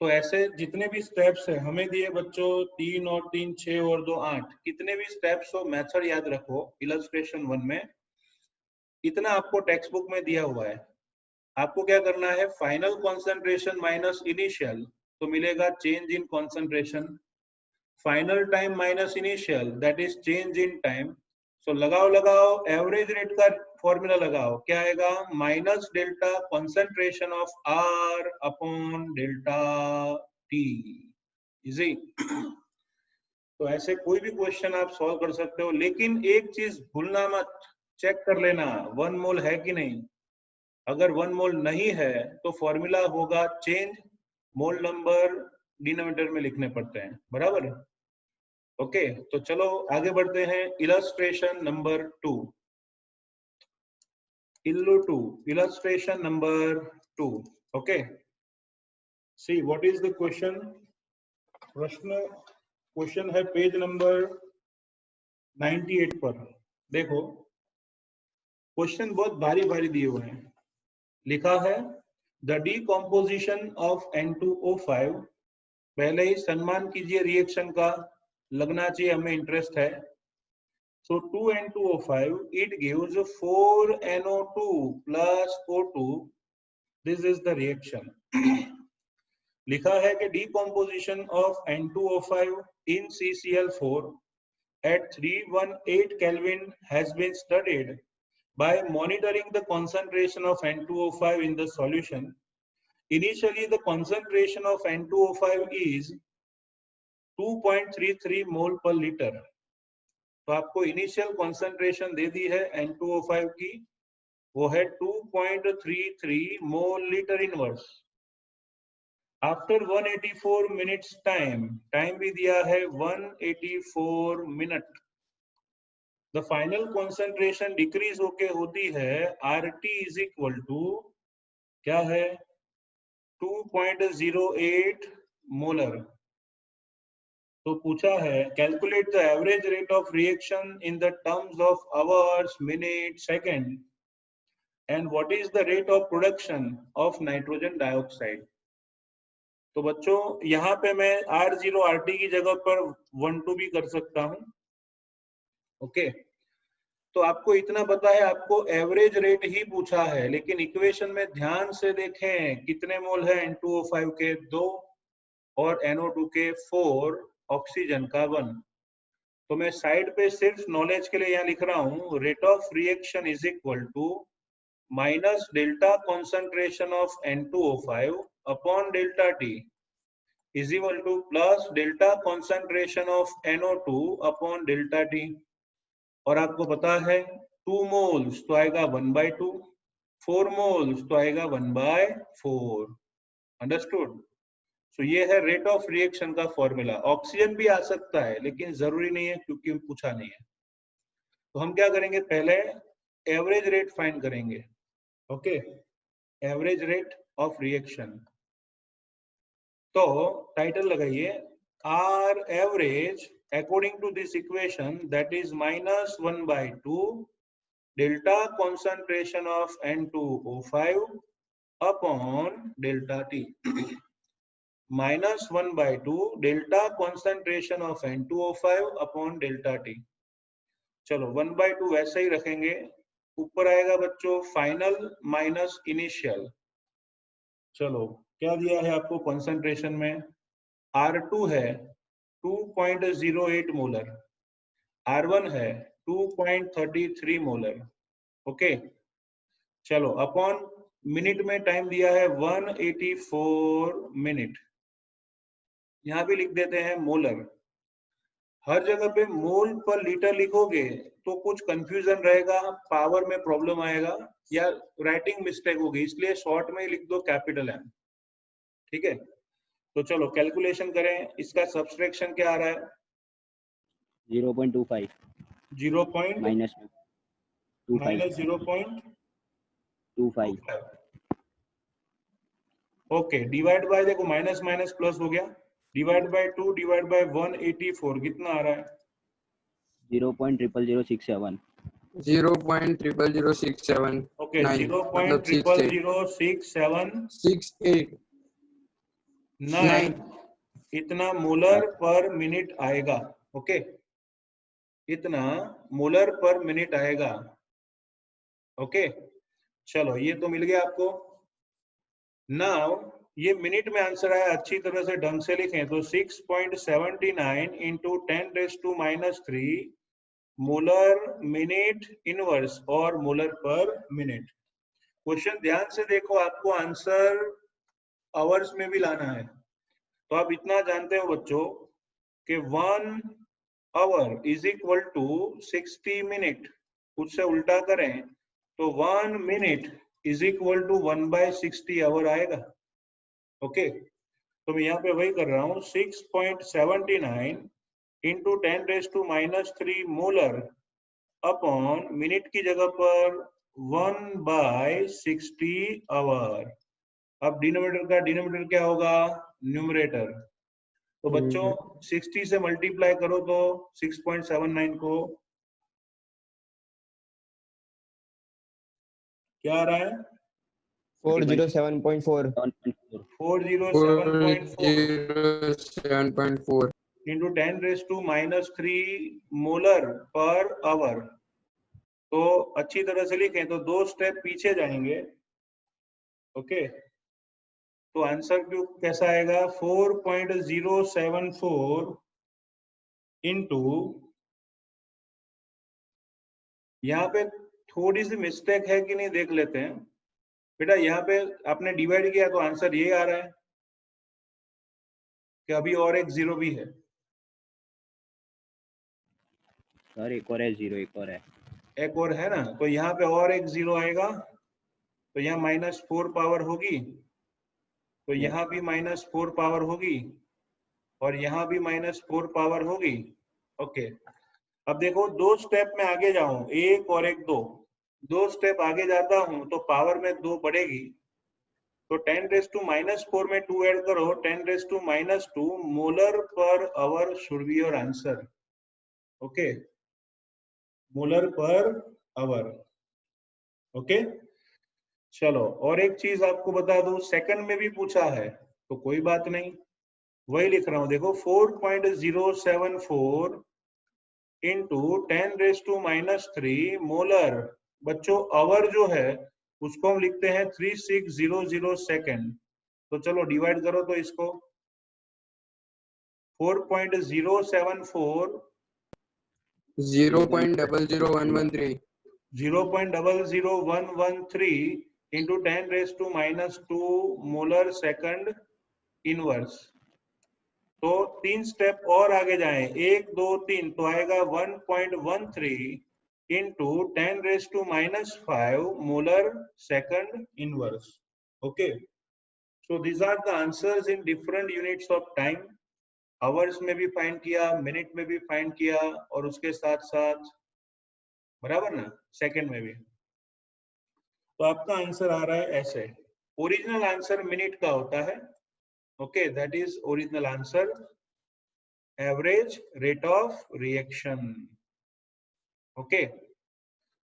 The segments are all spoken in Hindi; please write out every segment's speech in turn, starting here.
तो ऐसे जितने भी स्टेप्स है हमें दिए बच्चों 3 और 3 6 और 2 8, कितने भी स्टेप्स हो मेथड याद रखो इलस्ट्रेशन 1 में, इतना आपको टेक्स्ट बुक में दिया हुआ है। आपको क्या करना है, फाइनल कॉन्सेंट्रेशन माइनस इनिशियल तो मिलेगा change in concentration, final time minus initial that is change in time. So लगाओ लगाओ एवरेज रेट का फॉर्मूला लगाओ, क्या आएगा, minus delta concentration of R upon delta T. Easy. तो ऐसे कोई भी क्वेश्चन आप सॉल्व कर सकते हो, लेकिन एक चीज भूलना मत, चेक कर लेना 1 मोल है कि नहीं। अगर 1 मोल नहीं है तो फॉर्मूला होगा चेंज, मोल नंबर डिनोमिनेटर में लिखने पड़ते हैं, बराबर। ओके तो चलो आगे बढ़ते हैं, illustration number 2, Dulloo 2, illustration number 2। Okay see what is the question. प्रश्न क्वेश्चन है पेज नंबर 98 पर। देखो क्वेश्चन बहुत बारी बारी दिए हुए हैं, लिखा है द डीकॉम्पोजिशन ऑफ N2O5, पहले ही सम्मान कीजिए रिएक्शन का, लगना चाहिए हमें इंटरेस्ट है। So 2N2O5 it gives 4NO2 plus O2, this is the reaction। लिखा है कि decomposition of N2O5 in CCl4 at 318 Kelvin has been studied by monitoring the concentration of N2O5 in the solution। Initially the concentration of N2O5 is 2.33 mole per liter। तो आपको इनिशियल कॉन्सेंट्रेशन दे दी है N2O5 की, वो है 2.33 mole litre inverse. After 184 minutes time, time भी दिया है 184 minute, the final concentration decrease होके होती है RT इज इक्वल टू क्या है 2.08 मोलर। तो पूछा है calculate the average rate of reaction in the terms of hours minute second and what is the rate of production of nitrogen dioxide. तो बच्चों यहाँ पे मैं R0 RT की जगह पर 1 2 भी कर सकता हूँ। ओके तो आपको इतना पता है, आपको एवरेज रेट ही पूछा है, लेकिन इक्वेशन में ध्यान से देखें कितने मोल है N2O5 के 2 और NO2 के 4, ऑक्सीजन का 1। तो मैं साइड पे सिर्फ नॉलेज के लिए यहाँ लिख रहा हूँ rate of reaction is equal to minus delta concentration of N2O5 upon delta T is equal to plus delta concentration of NO2 upon delta T। और आपको पता है 2 मोल्स तो आएगा 1/2, 4 मोल्स तो आएगा 1/4। अंडरस्टूड। तो ये है रेट ऑफ रिएक्शन का फॉर्मूला। ऑक्सीजन भी आ सकता है लेकिन जरूरी नहीं है क्योंकि पूछा नहीं है। तो हम क्या करेंगे, पहले एवरेज रेट फाइंड करेंगे। Okay average rate of reaction. तो टाइटल लगाइए R average according to this equation that is -1/2 delta concentration of N2O5 upon delta T -1/2 delta concentration of N2O5 upon delta T। चलो 1/2 वैसे ही रखेंगे, ऊपर आएगा बच्चों फाइनल माइनस इनिशियल। चलो क्या दिया है आपको कॉन्सेंट्रेशन में, R2 है 2.08 मोलर, R1 है 2.33 मोलर। ओके चलो अपॉन मिनट में टाइम दिया है 184 मिनट, यहाँ भी लिख देते हैं मोलर। हर जगह पे मोल पर लीटर लिखोगे तो कुछ कंफ्यूजन रहेगा, पावर में प्रॉब्लम आएगा या राइटिंग मिस्टेक होगी, इसलिए शॉर्ट में लिख दो कैपिटल M। ठीक है तो चलो कैलकुलेशन करें, इसका सब्सट्रैक्शन क्या आ रहा है 0.25 माइनस 0.25 ओके डिवाइड बाय, देखो माइनस माइनस प्लस हो गया, डिवाइड बाय 2 डिवाइड बाय 184 कितना आ रहा है 0.00067 0.00067 ओके 9 मतलब 0.00067 68 9 इतना मोलर पर मिनट आएगा। ओके, इतना मोलर पर मिनट आएगा। ओके, चलो ये तो मिल गया आपको। नाउ ये मिनट में आंसर आया, अच्छी तरह से ढंग से लिखें तो 6.79 इंटू 10⁻³ मोलर मिनट इनवर्स और मोलर पर मिनट। क्वेश्चन ध्यान से देखो, आपको आंसर आवर्स में भी लाना है। तो आप इतना जानते हो बच्चों कि 1 hour is equal to 60 minute. उससे उल्टा करें तो 1 minute is equal to 1/60 hour आएगा। ओके, तो मैं यहाँ पे वही कर रहा हूँ, 6.79 इंटू 10⁻³ मोलर अपॉन मिनट की जगह पर 1/60 आवर। अब डिनोमिनेटर का डिनोमिनेटर क्या होगा, न्यूमरेटर। तो बच्चों 60 से मल्टीप्लाई करो तो 6.79 को क्या आ रहा है, 407.4 407.4 इंटू 10⁻³ मोलर पर आवर। तो अच्छी तरह से लिखें तो 2 स्टेप पीछे जाएंगे। ओके, तो आंसर क्यों कैसा आएगा, 4.074 इंटू, यहाँ पे थोड़ी सी मिस्टेक है कि नहीं देख लेते हैं बेटा। यहाँ पे आपने डिवाइड किया तो आंसर ये आ रहा है कि अभी और एक 0 भी है। सर एक और है, 0 एक और है, एक और है ना, तो यहाँ पे और एक 0 आएगा, तो यहाँ -4 पावर होगी, तो यहाँ भी -4 पावर होगी, और यहाँ भी -4 पावर होगी। ओके, अब देखो 2 स्टेप में आगे जाऊं, 1 और 1 2 स्टेप आगे जाता हूं तो पावर में 2 बढ़ेगी। तो 10⁻⁻4 में 2 ऐड करो, 10⁻² molar per hour should be your answer. Okay, molar per hour. Okay, चलो और एक चीज आपको बता दूं, सेकंड में भी पूछा है तो कोई बात नहीं, वही लिख रहा हूं। देखो 4.074 इंटू 10⁻³ मोलर। बच्चों आवर जो है उसको हम लिखते हैं 3600 सेकेंड। तो चलो डिवाइड करो तो इसको 4.074 0.00113 0.00113 इंटू 10⁻² मोलर सेकंड इनवर्स। तो 3 स्टेप और आगे जाएं, 1 2 3, तो आएगा 1.13 into 10⁻⁵ molar second inverse. Okay, so these are the answers in different units of time. Hours में भी फाइंड किया, मिनट में भी फाइंड किया, और उसके साथ साथ बराबर ना सेकंड में भी। तो आपका आंसर आ रहा है ऐसे। ओरिजिनल आंसर मिनट का होता है। Okay, that is original answer, average rate of reaction. Okay,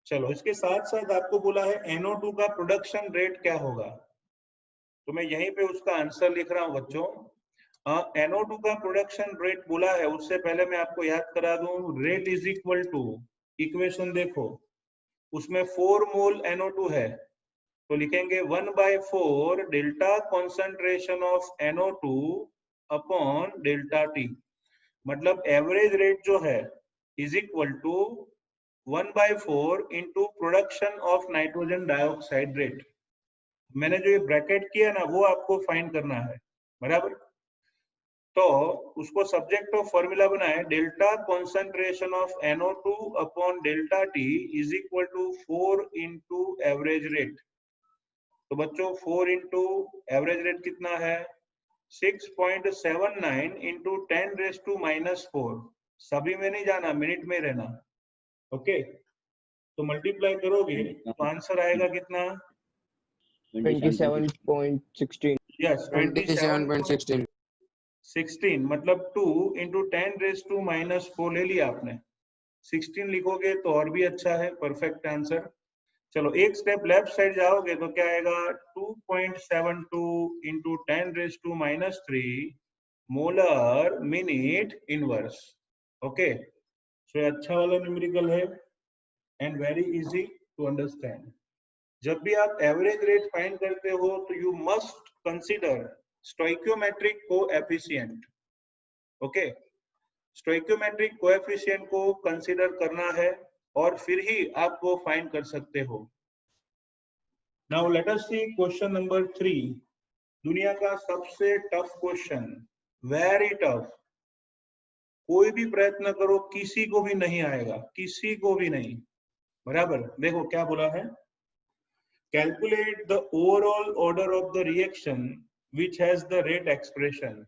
चलो इसके साथ साथ आपको बोला है NO2 का प्रोडक्शन रेट क्या होगा, तो मैं यहीं पे उसका आंसर लिख रहा हूं बच्चों। NO2 का प्रोडक्शन रेट बोला है, उससे पहले मैं आपको याद करा दूं, rate is equal to, equation देखो उसमें 4 मोल NO2 है, तो लिखेंगे 1/4 delta concentration of NO2 upon delta T। मतलब एवरेज रेट जो है is equal to 1/4 into production of nitrogen dioxide rate. मैंने जो ये ब्रैकेट किया ना वो आपको फाइंड करना है, बराबर। तो उसको सब्जेक्ट ऑफ फॉर्मूला बनाए, delta concentration of NO2 upon delta T is equal to 4 into average rate. तो बच्चों 4 इंटू एवरेज रेट कितना है, 6.79 इंटू 10⁻⁻4। सभी में नहीं जाना, मिनट में रहना। ओके, तो मल्टीप्लाई करोगे तो आंसर आएगा कितना, 27.16 यस 27.16, मतलब 2 इंटू 10⁻⁻4 ले लिया आपने। 16 लिखोगे तो और भी अच्छा है, परफेक्ट आंसर। चलो एक स्टेप लेफ्ट साइड जाओगे तो क्या आएगा 2.72 into 10⁻³ molar minute inverse. Okay, so अच्छा वाला न्यूमेरिकल है and very easy to understand. जब भी आप एवरेज रेट फाइंड करते हो तो you must consider stoichiometric coefficient. Okay, stoichiometric coefficient को कंसीडर करना है और फिर ही आप वो फाइंड कर सकते हो। नाउ लेट अस सी क्वेश्चन नंबर 3, दुनिया का सबसे टफ क्वेश्चन, वेरी टफ। कोई भी प्रयत्न करो किसी को भी नहीं आएगा, किसी को भी नहीं। बराबर, देखो क्या बोला है, calculate the overall order of the reaction which has the rate expression.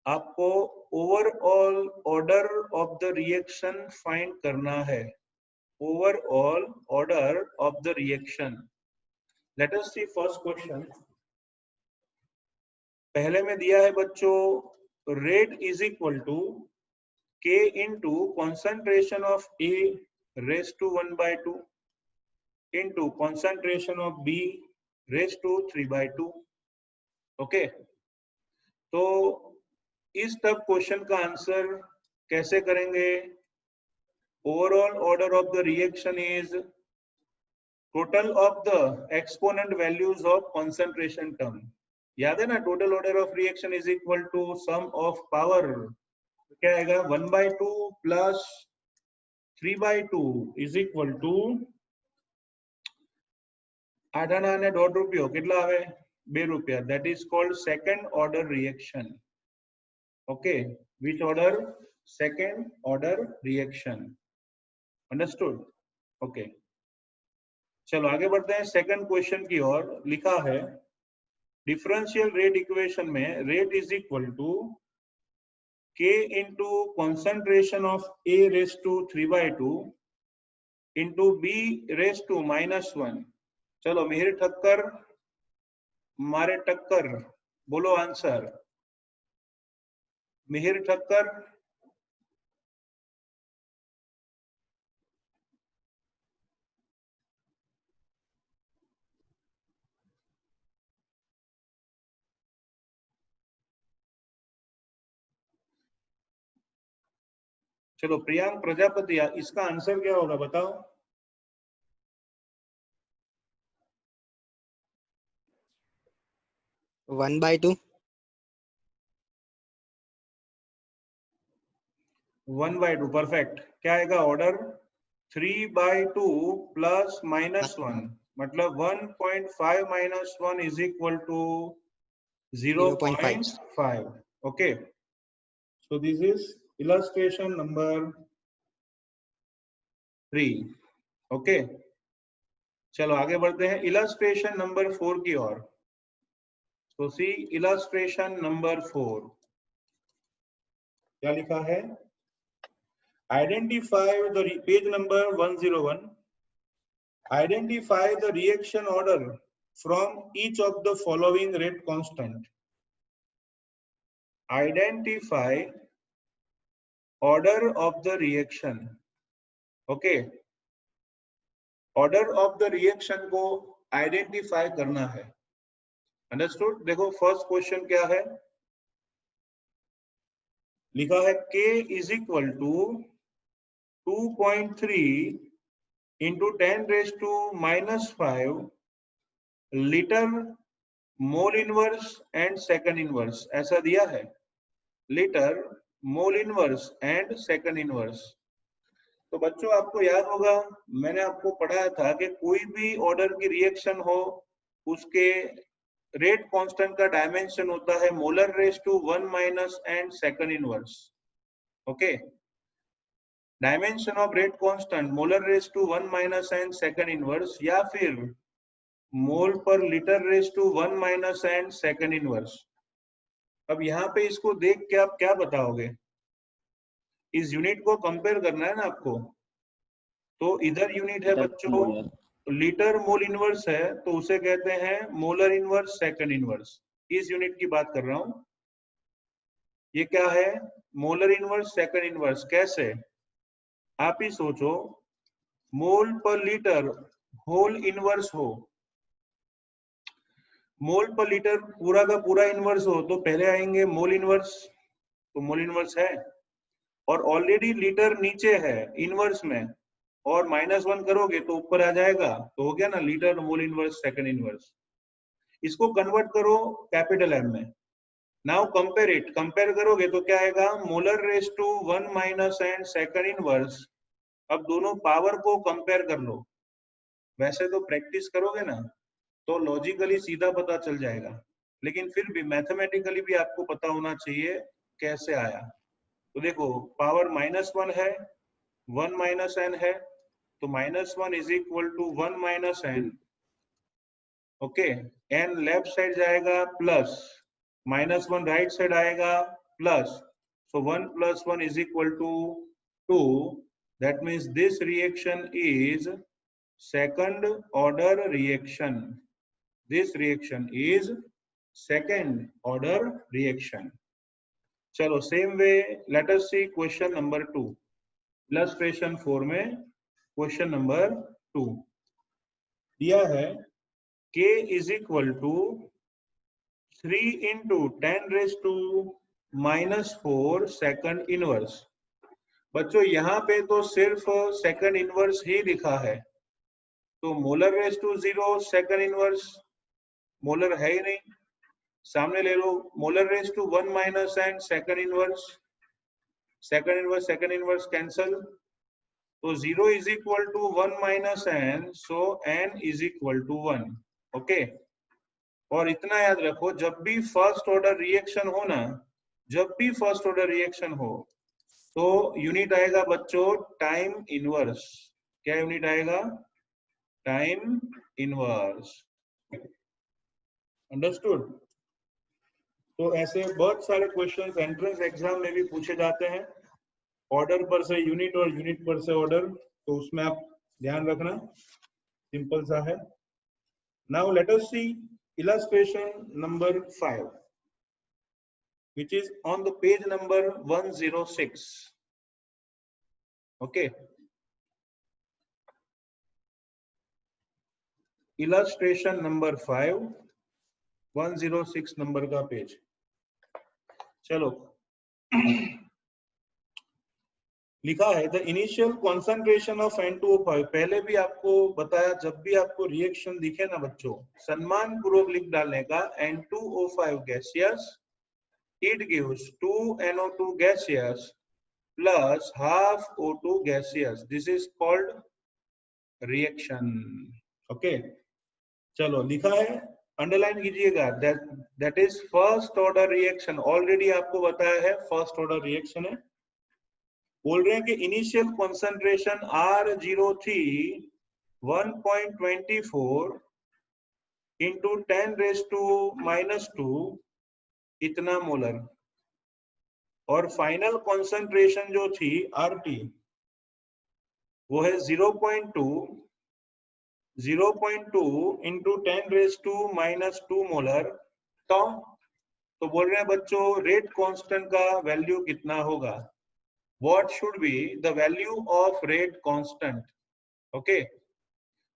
आपको overall order of the reaction find करना है, overall order of the reaction. Let us see first question. पहले में दिया है बच्चों, rate is equal to K into concentration of A raised to 1/2 into concentration of B raised to 3/2। Okay, तो इस टफ क्वेश्चन का आंसर कैसे करेंगे? Overall order of the reaction is total of the exponent values of concentration term. याद है ना, total order of reaction is equal to sum of power. क्या आएगा 1/2 प्लस 3/2 इज इक्वल टू 8 અને 1.5 રૂપિયો કેટલા આવે 2 રૂપિયા। that is called second order reaction। okay, which order? second order reaction। understood? okay, चलो आगे बढ़ते हैं सेकंड क्वेश्चन की ओर। लिखा है डिफरेंशियल रेट इक्वेशन में rate is equal to K into concentration of A raised to 3/2 into B raised to -1। चलो मिहिर ठक्कर, मारे टक्कर, बोलो आंसर। मिहिर ठक्कर, चलो प्रियांक प्रजापति, इसका आंसर क्या होगा बताओ? 1/2। 1/2 परफेक्ट। क्या आएगा ऑर्डर? 3/2 प्लस -1, मतलब 1.5 - 1 is equal to 0.5। Okay, so this is illustration number 3। Okay, चलो आगे बढ़ते हैं illustration number 4 की ओर। so see illustration number 4 क्या लिखा है? identify the page number 101। identify the reaction order from each of the following rate constant। identify order of the reaction। Okay, order of the reaction को आइडेंटिफाई करना है। अंडरस्टूड? देखो फर्स्ट क्वेश्चन क्या है, लिखा है K is equal to 2.3 into 10⁻⁻5 litre mole inverse and second inverse, ऐसा दिया है, litre mole inverse and second inverse. तो बच्चों आपको याद होगा, मैंने आपको पढ़ाया था कि कोई भी ऑर्डर की रिएक्शन हो उसके रेट कांस्टेंट का डायमेंशन होता है molar raise to 1 - n second inverse. Okay, dimension of rate constant molar raise to 1 - n second inverse, या फिर mole per litre raise to 1 - n second inverse. अब यहाँ पे इसको देख के आप क्या बताओगे? इस यूनिट को कंपेयर करना है ना आपको, तो इधर यूनिट है बच्चों लीटर मोल इनवर्स है, तो उसे कहते हैं मोलर इनवर्स सेकंड इनवर्स। इस यूनिट की बात कर रहा हूं। ये क्या है? Molar inverse second inverse. कैसे? आप ही सोचो, मोल पर लीटर होल इनवर्स हो, मोल पर लीटर पूरा का पूरा इनवर्स हो, तो पहले आएंगे मोल इनवर्स, तो मोल इनवर्स है, और ऑलरेडी लीटर नीचे है इनवर्स में, और -1 करोगे तो ऊपर आ जाएगा, तो हो गया ना litre mole inverse second inverse. इसको कन्वर्ट करो कैपिटल एम में। नाउ कंपेयर इट, कंपेयर करोगे तो क्या आएगा, molar raise to 1 minus n second inverse. अब दोनों पावर को कंपेयर कर लो, वैसे तो प्रैक्टिस करोगे ना तो लॉजिकली सीधा पता चल जाएगा, लेकिन फिर भी मैथमेटिकली भी आपको पता होना चाहिए कैसे आया। तो देखो पावर -1 है, 1 माइनस एन है, तो -1 is equal to 1 minus n. Okay, n left side जाएगा प्लस, -1 राइट साइड आएगा plus, so 1 plus 1 is equal to 2. That means this reaction is second order reaction. This reaction is second order reaction. चलो same way let us see question number 2. Illustration 4 में question number 2 दिया है K is equal to 3 into 10 raised to -4 second inverse. बच्चों यहाँ पे तो सिर्फ सेकंड इनवर्स ही लिखा है, तो molar raise to 0 second inverse molar है ही नहीं, सामने ले लो molar raise to 1 minus n second inverse cancel, तो 0 is equal to 1 minus n, so n is equal to 1। Okay, और इतना याद रखो जब भी फर्स्ट ऑर्डर रिएक्शन हो ना, जब भी फर्स्ट ऑर्डर रिएक्शन हो तो यूनिट आएगा बच्चों टाइम इनवर्स। क्या यूनिट आएगा, टाइम इनवर्स। अंडरस्टूड। तो ऐसे बहुत सारे क्वेश्चंस एंट्रेंस एग्जाम में भी पूछे जाते हैं, ऑर्डर पर से यूनिट और यूनिट पर से ऑर्डर, तो उसमें आप ध्यान रखना, सिंपल सा है। Now let us see illustration number 5 which is on the page number 106. Okay, illustration number 5, 106 number का पेज। चलो लिखा है the initial concentration of N2O5। पहले भी आपको बताया, जब भी आपको रिएक्शन दिखे ना बच्चों, सम्मान पूर्वक लिख डालने का N2O5 gaseous, it gives 2 NO2 gaseous plus half O2 gaseous. This is called reaction. Okay, चलो लिखा है, अंडरलाइन कीजिएगा, that is first order reaction। Already आपको बताया है फर्स्ट ऑर्डर रिएक्शन है। बोल रहे हैं कि initial concentration R03 1.24 into 10 raised to -2 इतना मोलर, और फाइनल कॉन्सेंट्रेशन जो थी RT वो है 0.2 into 10 raised to -2 मोलर। तो बोल रहे हैं बच्चों रेट कांस्टेंट का वैल्यू कितना होगा, what should be the value of rate constant। okay,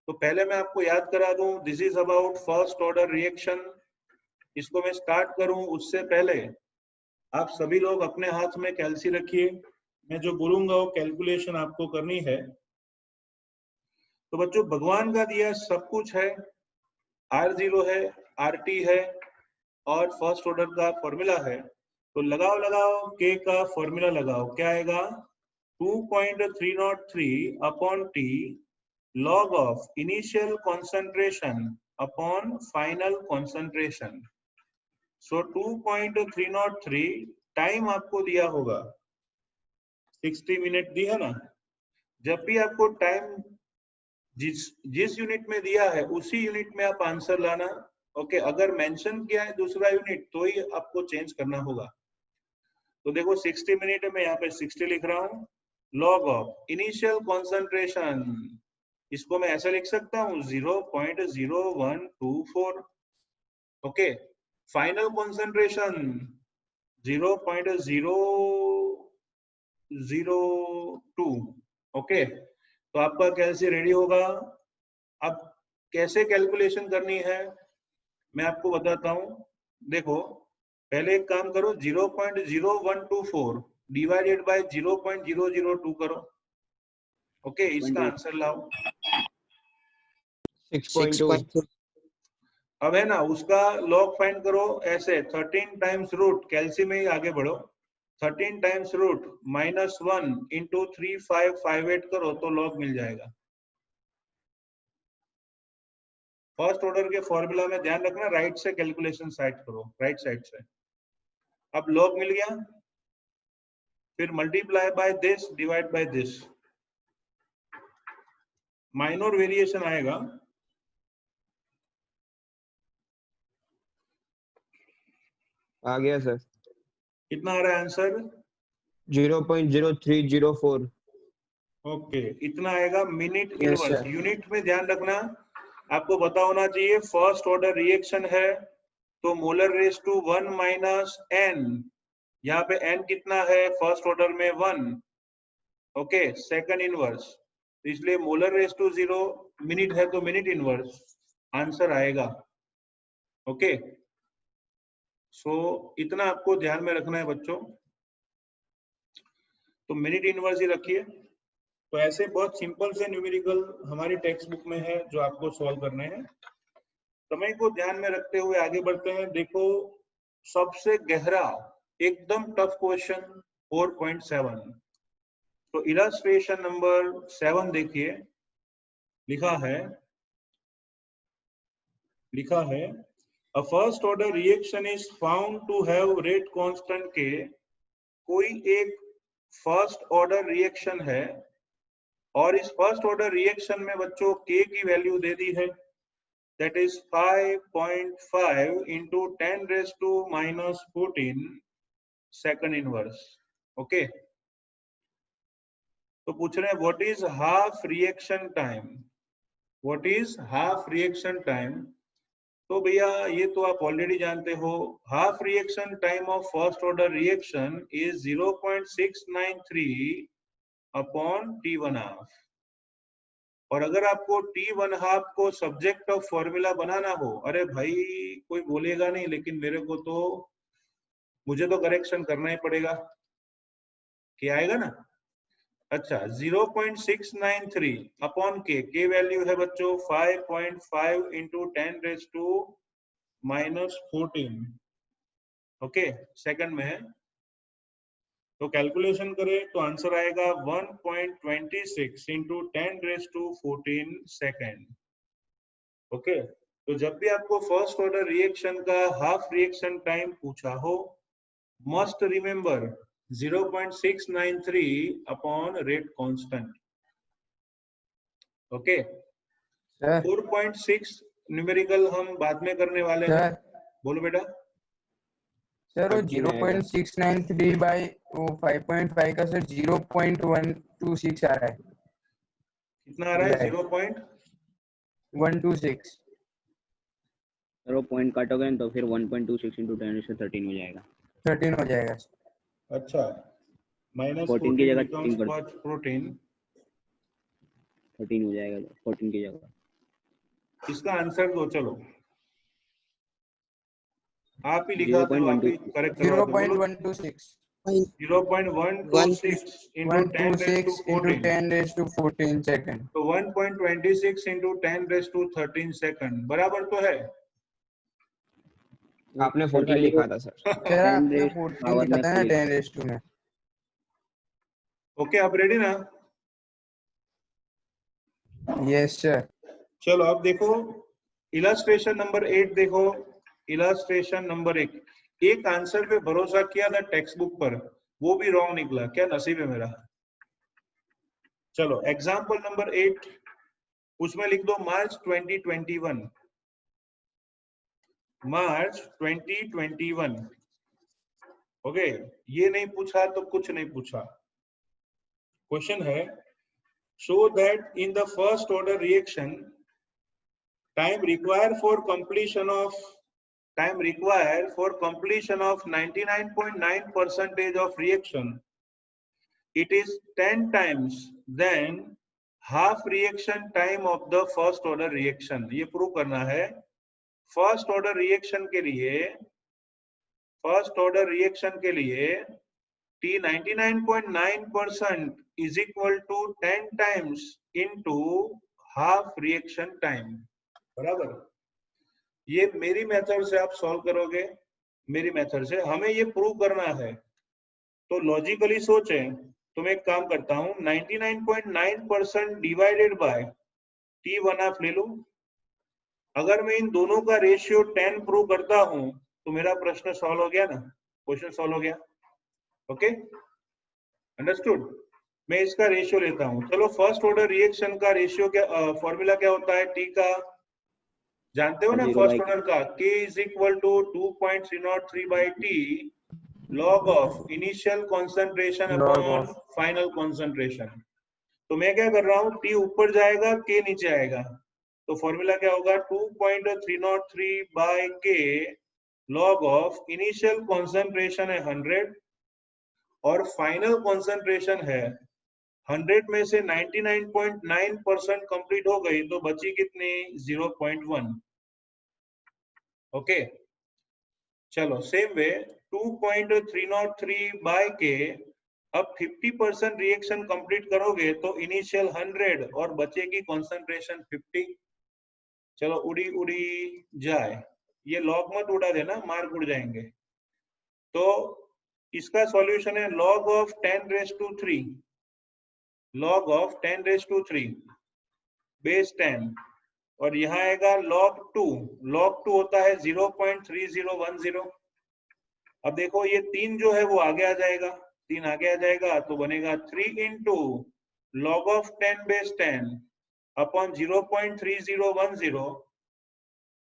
तो पहले मैं आपको याद करा दूं, this is about first order reaction। इसको मैं स्टार्ट करूं उससे पहले आप सभी लोग अपने हाथ में कैलसी रखिए, मैं जो बोलूंगा वो कैलकुलेशन आपको करनी है। तो बच्चों भगवान का दिया सब कुछ है, R0 है, RT है, और फर्स्ट ऑर्डर का फॉर्मूला है, तो लगाओ K का फॉर्मूला लगाओ, क्या आएगा 2.303 upon T log of initial concentration upon final concentration। so 2.303 time आपको दिया होगा 60 मिनट दी है ना। जब भी आपको टाइम जिस यूनिट में दिया है उसी यूनिट में आप आंसर लाना। ओके, अगर मेंशन किया है दूसरा यूनिट तो ही आपको चेंज करना होगा। तो देखो 60 मिनट में यहाँ पे 60 लिख रहा हूँ, लॉग ऑफ इनिशियल कॉन्सेंट्रेशन, इसको मैं ऐसा लिख सकता हूँ 0.0124। Okay, final concentration 0.002। ओके, तो आपका कैसे रेडी होगा, अब कैसे कैलकुलेशन करनी है मैं आपको बताता हूं। देखो पहले एक काम करो, 0.0124 डिवाइडेड बाय 0.002 करो। ओके, इसका आंसर लाओ। 6.2. अब है ना, उसका लॉग फाइंड करो ऐसे, 13 टाइम्स रूट, कैलसी में ही आगे बढ़ो, 13 टाइम्स रूट -1 इंटू 3558 करो तो लॉग मिल जाएगा। फर्स्ट ऑर्डर के फॉर्मूला में ध्यान रखना, राइट से कैलकुलेशन साइड करो, राइट साइड से। अब लॉग मिल गया, फिर multiply by this divide by this, minor variation आएगा। आ गया सर। कितना आ रहा है आंसर? 0.0304. ओके, इतना आएगा minute Yes, inverse. sir. Unit में ध्यान रखना, आपको पता होना चाहिए फर्स्ट ऑर्डर रिएक्शन है तो molar raise to 1 minus n, यहाँ पे एन कितना है फर्स्ट ऑर्डर में 1। ओके, सेकंड इनवर्स, इसलिए मोलर रेस टू 0, मिनट है तो मिनट इनवर्स आंसर आएगा। ओके, सो इतना आपको ध्यान में रखना है बच्चों, तो मिनट इनवर्स ही रखिए। तो ऐसे बहुत सिंपल से न्यूमेरिकल हमारी टेक्स्ट बुक में है जो आपको सॉल्व करने हैं। समय को ध्यान में रखते हुए आगे बढ़ते हैं। देखो सबसे गहरा एकदम टफ क्वेश्चन 4.7, तो इलस्ट्रेशन नंबर 7 देखिए, लिखा है a first order reaction is found to have rate constant k. कोई एक फर्स्ट ऑर्डर रिएक्शन है और इस फर्स्ट ऑर्डर रिएक्शन में बच्चों के की वैल्यू दे दी है, that is 5.5 into 10 raised to minus 14 second inverse। Okay, तो पूछ रहे हैं what is half reaction time, what is half reaction time. तो भैया ये तो आप ऑलरेडी जानते हो, half reaction time of first order reaction is 0.693 upon T1 half. और अगर आपको T1 हाफ को सब्जेक्ट ऑफ फॉर्मूला बनाना हो, अरे भाई कोई बोलेगा नहीं लेकिन मुझे तो करेक्शन करना ही पड़ेगा, क्या आएगा ना। अच्छा, 0.693 अपॉन के वैल्यू है बच्चों 5.5 into 10 raise to minus 14। Okay, second में है, तो कैलकुलेशन करें तो आंसर आएगा 1.26 into 10 raise to 14 second. Okay, तो जब भी आपको फर्स्ट ऑर्डर रिएक्शन का हाफ रिएक्शन टाइम पूछा हो, must remember 0.693 upon rate constant. Okay, 4.6 numerical हम बाद में करने वाले हैं। बोलो बेटा। सर वो 0.693 बाय 5.5 का सर 0.126 आ रहा है। कितना आ रहा है? 0.126। सर वो पॉइंट काटोगे तो फिर 1.26 into 10⁻13 हो जाएगा। 13 हो जाएगा। अच्छा, माइनस 14 की जगह 14 13 हो जाएगा 14 की जगह। इसका आंसर दो, चलो आप ही लिखा तो आप ही करेक्ट करवा दो। 0.126 0.126 into 10 raised to 14 सेकंड, तो 1.26 into 10 raised to 13 सेकंड बराबर तो है। आपने 14 लिखा था सर। सर आपने 14 लिखा था ना 10 रेज़ टू में। ओके, आप रेडी ना? Yes sir. चलो अब देखो इलस्ट्रेशन नंबर 8 देखो, इलस्ट्रेशन नंबर 1। एक आंसर पे भरोसा किया था टेक्स्ट बुक पर, वो भी रॉन्ग निकला, क्या नसीब है मेरा। चलो एग्जाम्पल नंबर 8, उसमें लिख दो मार्च 2021, मार्च 2021। ओके, ये नहीं पूछा तो कुछ नहीं पूछा। क्वेश्चन है show that in the first order reaction time required for completion of 99.9% of reaction, it is 10 times than half reaction time of the first order reaction, ये प्रूव करना है। फर्स्ट ऑर्डर रिएक्शन के लिए T 99.9% is equal to 10 times into half reaction time, बराबर। ये मेरी मेथड से आप सॉल्व करोगे, मेरी मेथड से हमें ये प्रूव करना है। तो लॉजिकली सोचें तो मैं एक काम करता हूं, 99.9% डिवाइडेड बाय T1/2 ले लूं। अगर मैं इन दोनों का रेशियो 10 प्रूव करता हूं तो मेरा प्रश्न सॉल्व हो गया ना, क्वेश्चन सॉल्व हो गया। Okay, understood. मैं इसका रेशियो लेता हूं। चलो, फर्स्ट ऑर्डर रिएक्शन का रेशियो क्या, फॉर्मूला क्या होता है टी का, जानते हो ना? फर्स्ट ऑर्डर का K is equal to 2.303 by T log of initial concentration upon final concentration. तो मैं क्या कर रहा हूं, T ऊपर जाएगा, K नीचे आएगा, तो फॉर्मूला क्या होगा, 2.303 by K log of initial concentration है 100 और फाइनल कॉन्सेंट्रेशन है 100 में से 99.9% कंप्लीट हो गई तो बची कितनी, 0.1। ओके, चलो सेम वे 2.303 बाय के, अब 50% रिएक्शन कंप्लीट करोगे तो इनिशियल 100 और बचेगी कॉन्सेंट्रेशन 50। चलो उड़ी उड़ी जाए, ये लॉग मत उड़ा देना, मार्क उड़ जाएंगे। तो इसका सॉल्यूशन है log of 10 raised to 3, log of 10 raised to 3 base 10, और यहाँ आएगा log 2, log 2 होता है 0.3010। अब देखो ये 3 जो है वो आगे आ जाएगा, 3 आगे आ जाएगा तो बनेगा 3 into log of 10 base 10 upon 0.3010,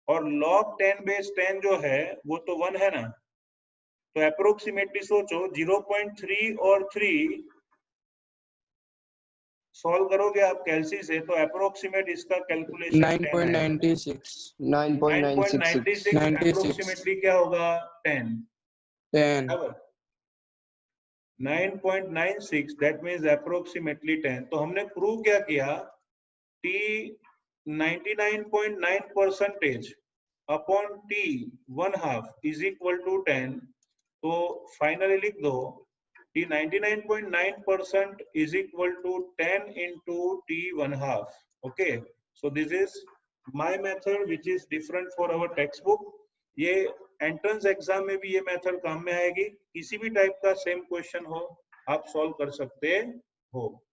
और log 10 बेस 10 जो है वो तो 1 है ना, तो अप्रोक्सीमेटली सोचो 0.3 और 3 सॉल्व करोगे आप कैलसी से, तो अप्रोक्सीमेट इसका कैलकुलेशन 9.96 अप्रोक्सीमेटली क्या होगा, 10 9.96, दैट मींस अप्रोक्सीमेटली 10। तो हमने प्रूव क्या किया, T 99.9% upon T 1/2 is equal to 10। तो फाइनली लिख दो T 99.9% is equal to 10 into T 1/2. Okay, so this is my method which is different for our textbook. ये एंट्रेंस एग्जाम में भी ये मेथड काम में आएगी, किसी भी टाइप का सेम क्वेश्चन हो आप सॉल्व कर सकते हो।